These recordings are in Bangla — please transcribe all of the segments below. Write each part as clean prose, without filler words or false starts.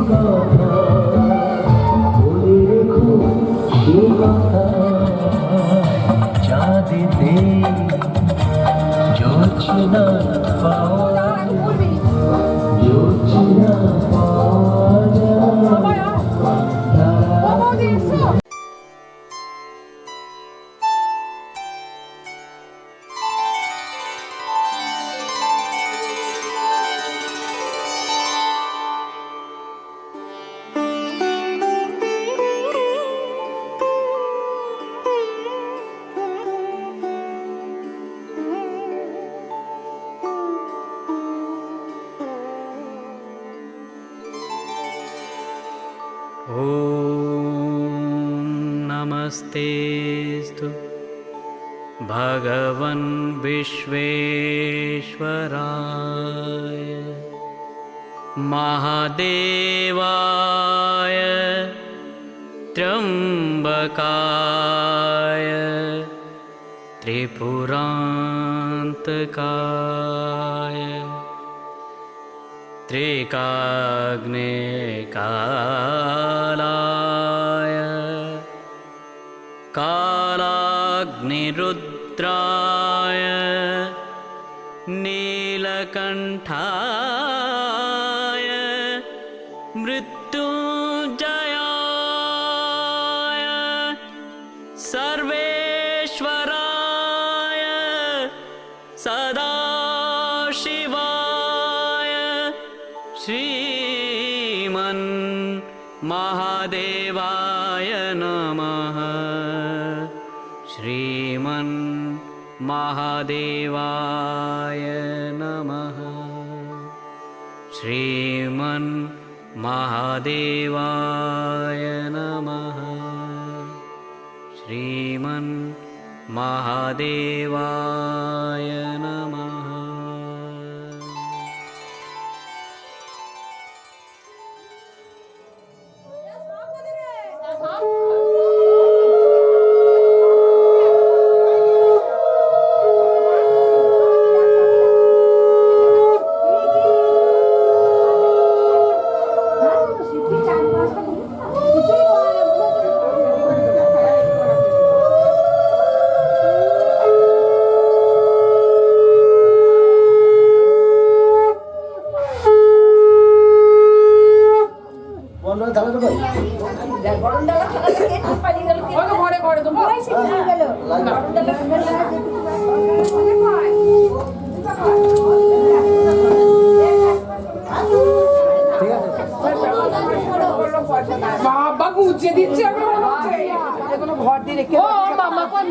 কথা বলে রেখো, সে কথা চাঁদেতে জোছনা পাওয়া যায়, জোছনা পাওয়া যায়। ॐ नमस्तेस्तु भगवन् विश्वेश्वराय महादेवाय त्र्यम्बकाय त्रिपुरान्तकाय त्रिकाग्निकालाय कालाग्निरुद्राय नीलकण्ठाय मृत्युञ्जयाय सर्वेश्वराय सदाशिवाय श्रीमन् महादेवाय नमः। श्रीमन् महादेवाय नमः। श्रीमन् महादेवाय नमः। श्रीमन् महादेवाय नमः। বাবা গুছিয়ে দিচ্ছে কোনো ঘর দিয়ে রেখে ও মামা কই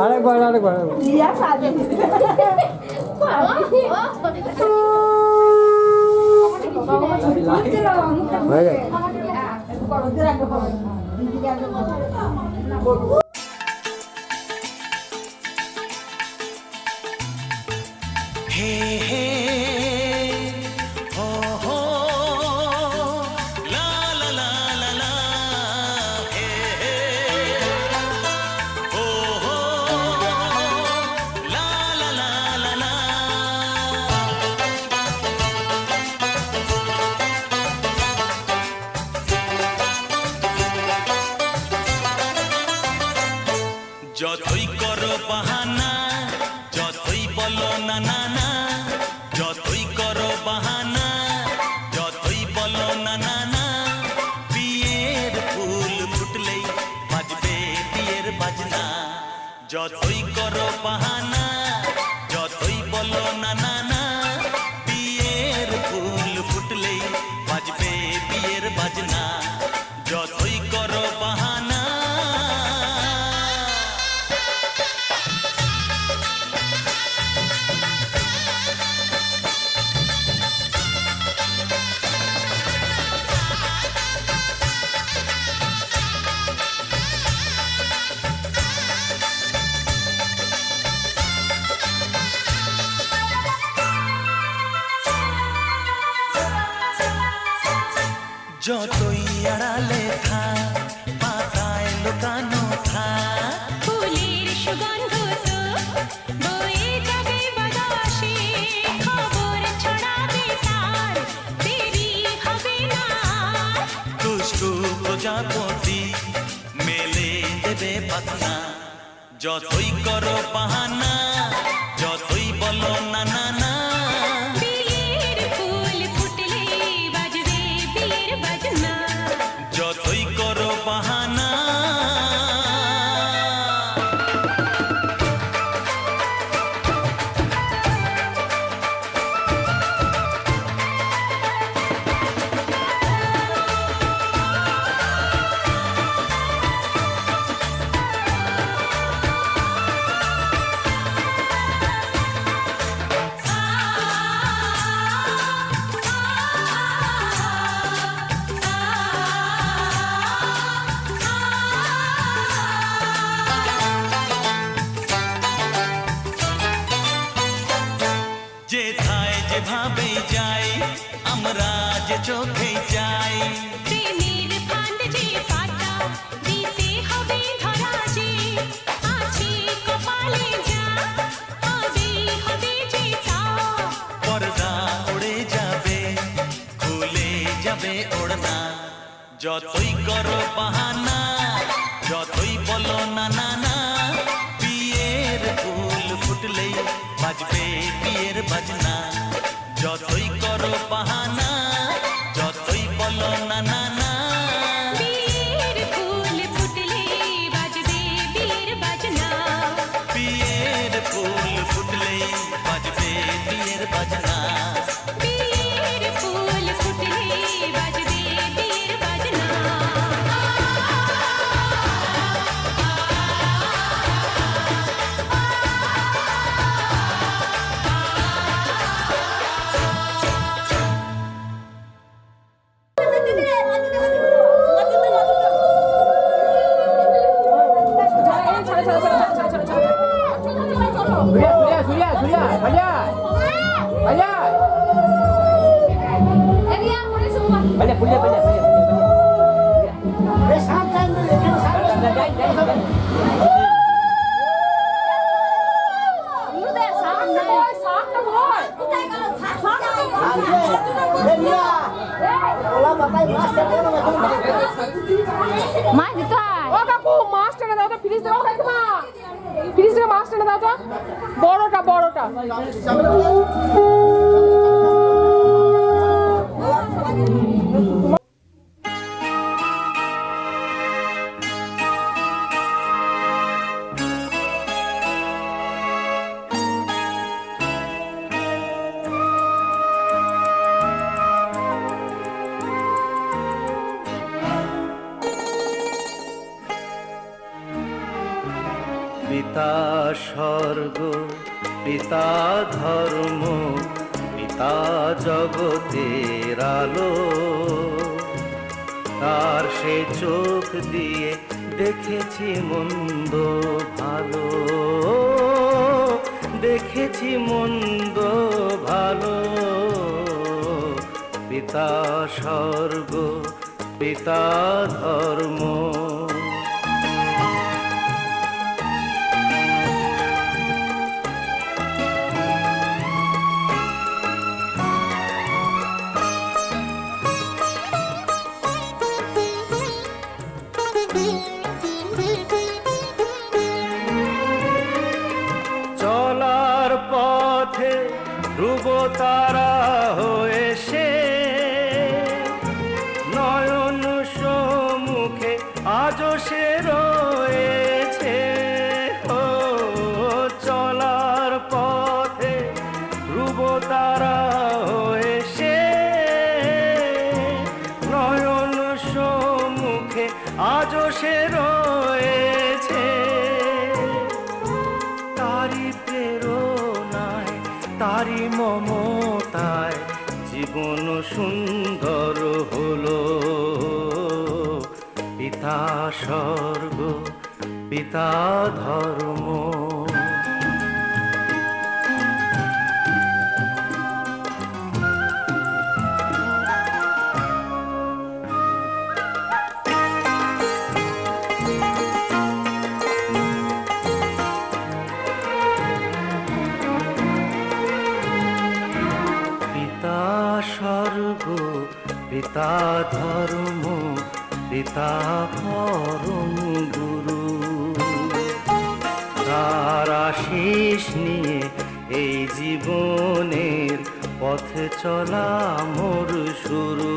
আরেকবার হয়ে গেছে। যতই করো বাহানা, যতই বলো না না না, যতই করো বাহানা, যতই বলো না না না, বিয়ের ফুল ফুটলেই বাজবে বিয়ের বাজনা। যতই করো বাহানা, যতই বলো না না না, বিয়ের ফুল ফুটলেই বাজবে বিয়ের বাজনা। যতই করো বাহানা। যতই আড়ালে থাক পাতায় লুকানো থাক ফুলের সুগন্ধ তো বয়ে যাবে বাতাসে খবর ছড়াবে তার দেরি হবে না দুষ্টু প্রজাপতি মেলে দেবে পাখনা যতই করো বাহানা যতই বলো না না না বিয়ের ফুল ফুটলে বাজবে বিয়ের বাজনা যতই করো বাহানা যেথায় যেভাবে যাই আমরা যে চোখে যাই প্রেমের ফান্ড যে পাতা দিতে হবে ধরা যে আছে কপালে যা হবে হবে যে তা পর্দা উড়ে যাবে খুলে যাবে ওড়না যতই করো বাহানা যতই বলো না না না বিয়ের ফুল ফুটলেই বাজবে বিয়ের বাজনা যতই করো বাহানা যতই বলো না না না বিয়ের ফুল ফুটলে বাজবে বিয়ের বাজনা বিয়ের ফুল ফুটলেই বাজবে বিয়ের বাজনা বিয়ের ফুল ফুটলে বাজবে বিয়ের বাজনা মাছ দিতে হয়। ও কাকু মাছ টেনে দাও তো ফ্রিজ দাও কাকিমা ফ্রিজ থেকে মাছ টেনে দাও তো বড়টা বড়টা পিতা স্বর্গ পিতা ধর্ম পিতা জগতের আলো তার সে চোখ দিয়ে দেখেছি মন্দ ভালো দেখেছি মন্দ ভালো পিতা স্বর্গ পিতা ধর্ম চলার পথে ধ্রুব তারা হয়ে সে নয়ন সম্মুখে আজও সে রয়েছে ও চলার পথে ধ্রুব তারা হয়ে সে নয়ন সম্মুখে আজও সে রয়েছে তারি প্রেরণায় তারি মমতায় জীবন সুন্দর হলো পিতা স্বর্গ পিতা ধর্ম স্বর্গ, পিতা ধর্ম, পিতা পরম গুরু। তার আশিস নিয়ে এই জীবনের পথ চলা মোর শুরু,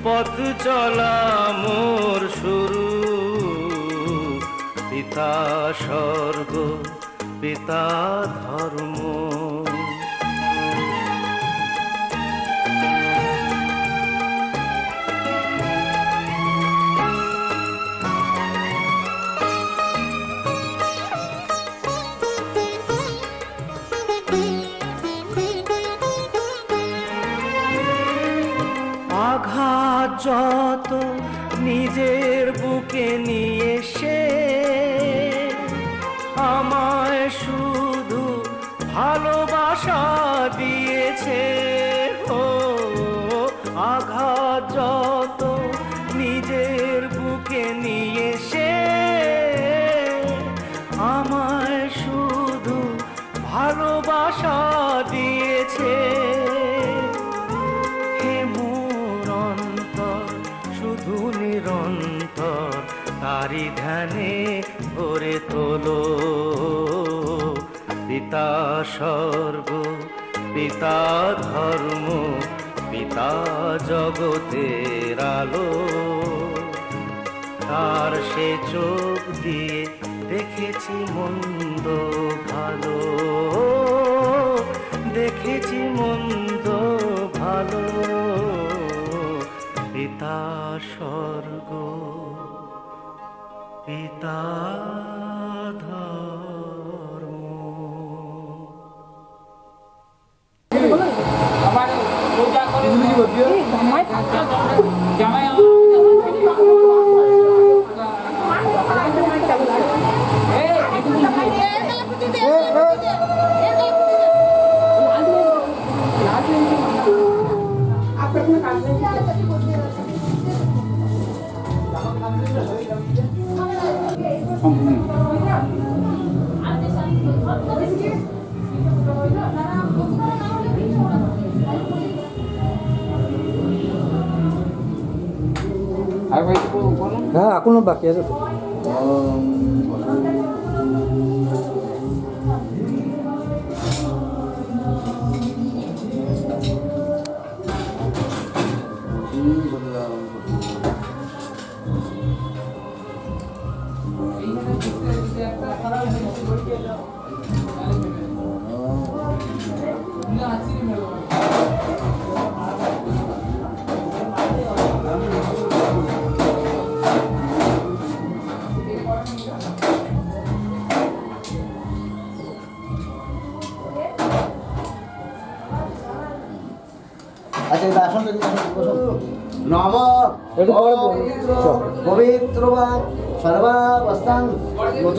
পথ চলা মোর শুরু। পিতা স্বর্গ, পিতা ধর্ম। আঘাত যত নিজের বুকে নিয়ে সে আমায় শুধু ভালোবাসা দিয়েছে। ও আঘাত যত নিজের বুকে নিয়ে সে আমায় শুধু ভালোবাসা দিয়েছে। শুধু নিরন্তর তারি ধ্যানে ভরে তোলো। পিতা স্বর্গ, পিতা ধর্ম, পিতা জগতের আলো। তার সে চোখ দিয়ে দেখেছি মন্দ ভালো, দেখেছি মন্দ ভালো। পিতা স্বর্গ, পিতা ধর্ম। হ্যাঁ এখনো বাকি আছে তো। আচ্ছা এটা আসুন নম পবিত্রবান সর্বাবস্থান গত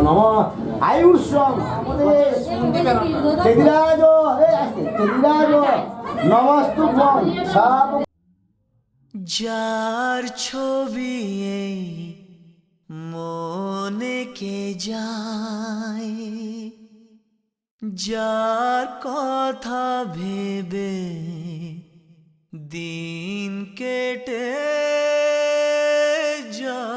নম আয়ুষ্যম চেদিরাজ নমস্তুভ্যং সাপ। যার ছবি এই মনে কে যায়, যার কথা ভেবে দিন কেটে যায়।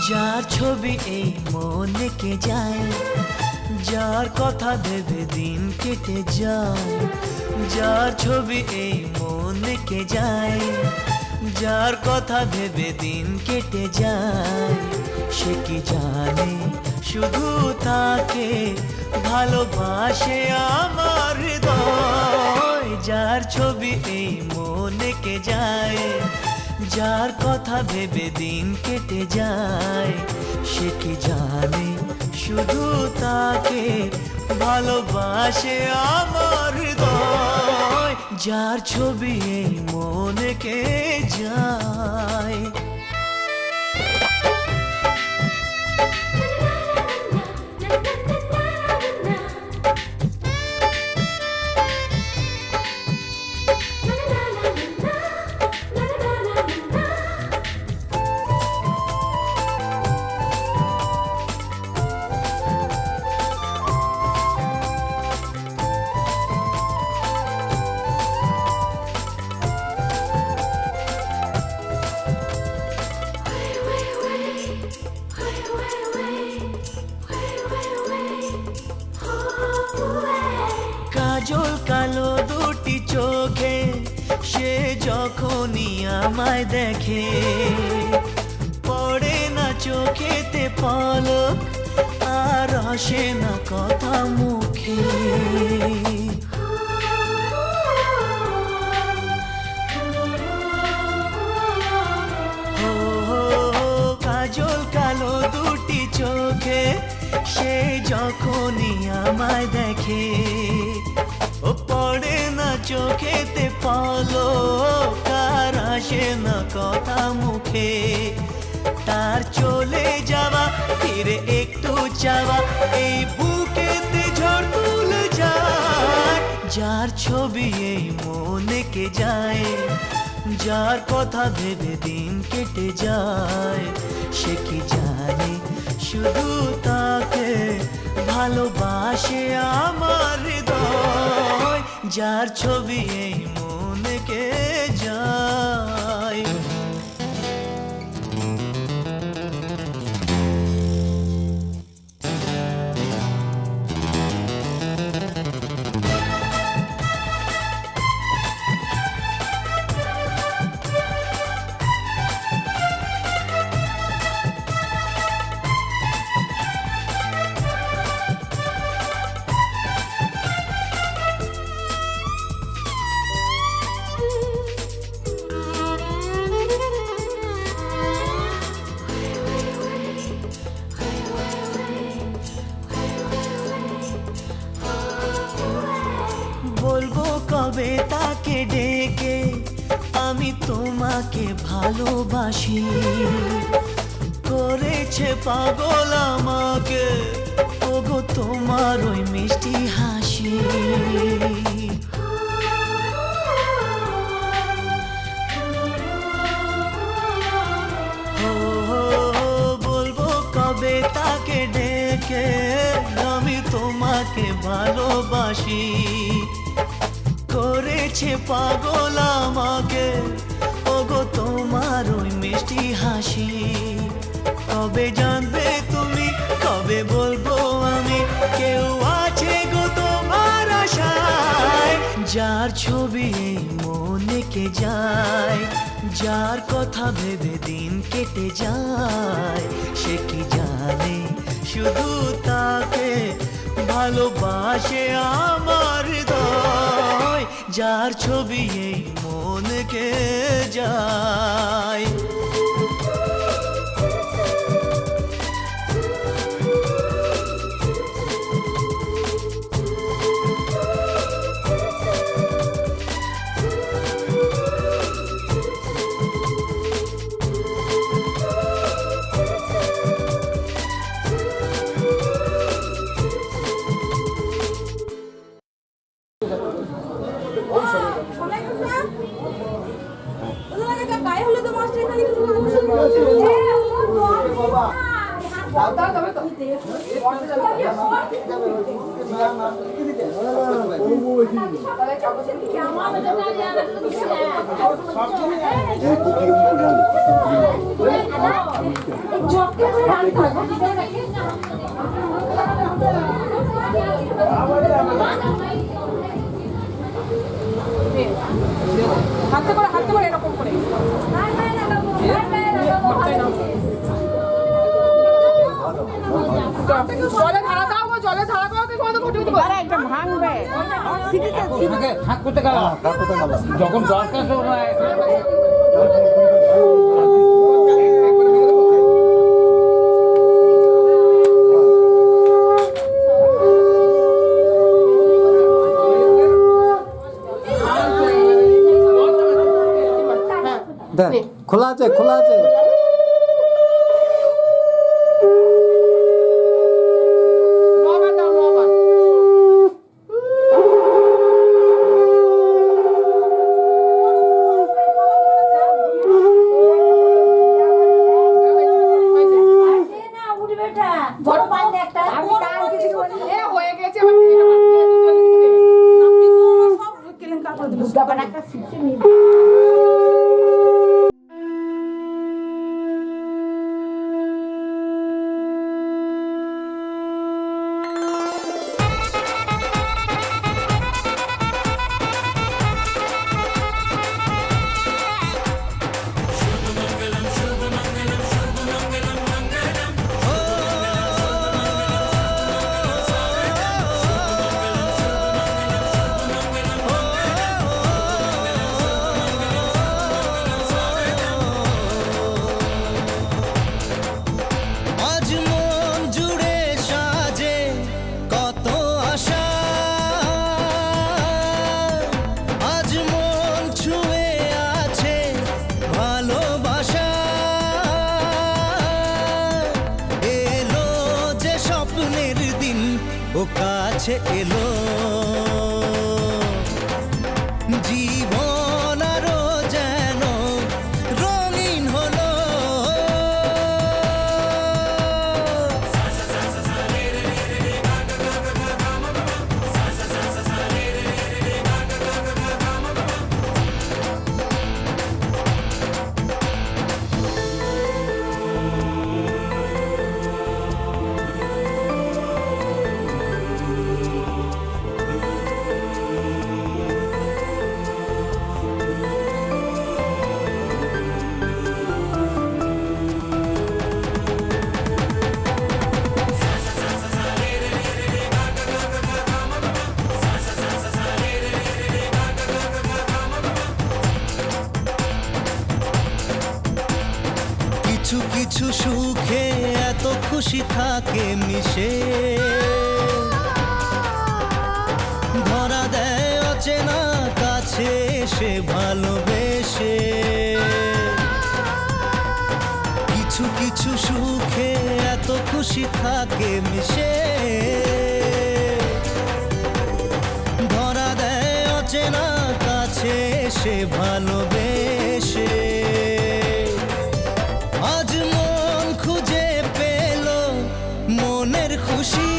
যার ছবি এই মনে কে যায়, যার কথা ভেবে দিন কেটে যায়। যার ছবি এই মনে কে যায়, যার কথা ভেবে দিন কেটে যায়। সে কি জানে শুধু তাকে ভালোবাসে আমার হৃদয়। ছবি এই মনে কে যায়, যার কথা ভেবে দিন কেটে যায়, সে কি জানে শুধু তাকে ভালোবাসে আমার হৃদয়, যার ছবি এই মনে কে যায়। কাজল কালো দুটি চোখে সে যখনই আমায় দেখে, পড়ে না চোখেতে পলক আর আসে না কথা মুখে। কাজল কালো দুটি চোখে সে যখনই আমায় দেখে, ও পড়ে না চোখেতে পলক আর আসে না কথা মুখে। তার চলে যাওয়া ফিরে একটু চাওয়া এই বুকেতে ঝড় তুলে যায়, যার ছবি এই মনে কে যায়, যার কথা ভেবে দিন কেটে যায়, সে কি জানে শুধু তাকে ভালোবাসে আমার হৃদয়, যার ছবি এই মনে কে যায়। বলবো কবে তাকে ডেকে আমি তোমাকে ভালোবাসি, করেছে পাগল আমাকে ওগো তোমার ওই মিষ্টি হাসি। বলবো কবে তাকে ডেকে আমি তোমাকে ভালোবাসি, করেছে পাগল আমাকে ওগো তোমার ওই মিষ্টি হাসি। কবে জানবে তুমি, কবে বলবো আমি, কেউ আছে গো তোমার আশায়, যার ছবি এই মনে কে যায়, যার কথা ভেবে দিন কেটে যায়, সে কি জানে শুধু তাকে ভালোবাসে আমার হৃদয়, যার ছবি এই মনে কে যায়। হাতে করে এরকম করে জলে ধারা দাও, জলে ধারা দাও, ঘটি দিব আরে এটা ভাঙবে তোমাকে থাক করতে গেল যখন দরকার সময় দেখ খোলা আছে খোলা আছে নবার দাও নবার বড় পান্ডে একটা আমি কাল কিছু বলি এ হয়ে গেছে আমার দিয়ে আমার দিয়ে দুটো লিখে দে নাকি সব কেলেঙ্কার করে দিল দুর্গা পান্ডে একটা শিখতে নিয়ে আজ মন জুড়ে সাজে কত আশা আজ মন ছুঁয়ে আছে ভালোবাসা এলো যে স্বপ্নের দিন ও কাছে এলো জীবন আরো যেন রঙিন হলো কিছু কিছু সুখে এত খুশি থাকে মিশে ধরা দেয় অচেনা কাছে সে ভালোবেসে কিছু কিছু সুখে এত খুশি থাকে মিশে ধরা দেয় অচেনা কাছে সে ভালোবেসে আজ মন খুঁজে পেল মনের খুশি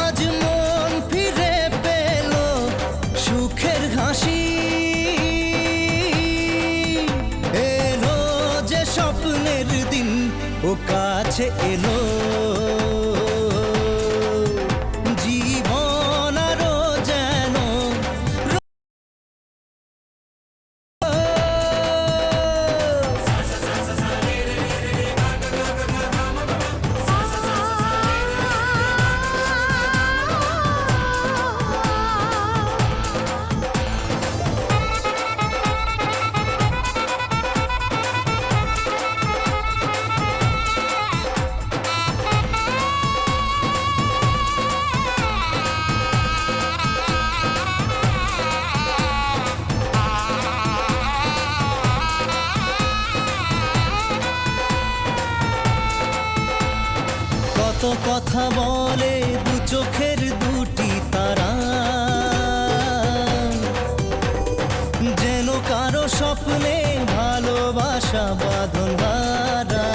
আজ মন ফিরে পেল সুখের হাসি এলো যে স্বপ্নের দিন ও কাছে এলো জীবন আরো যেন কত কথা বলে দু চোখের দুটি তারা যেন কারো স্বপ্নে ভালোবাসা বাঁধন হারা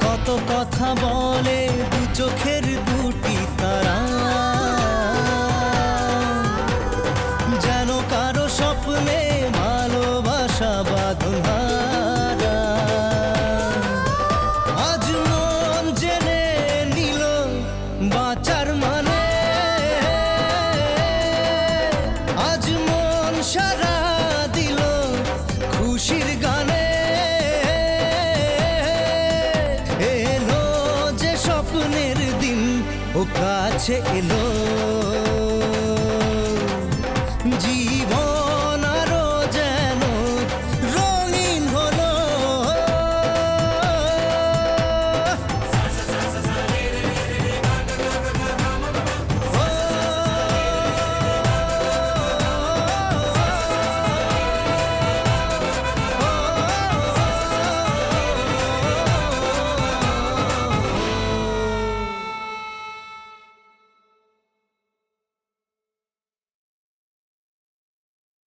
কত কথা বলে দু চোখের দুটি তারা যেন কারো স্বপ্নে ভালোবাসা বাঁধন হারা আজ মন জেনে নিল বাঁচার মানে আজ মন সারা দিল খুশির গানে এলো ও কাছে এলো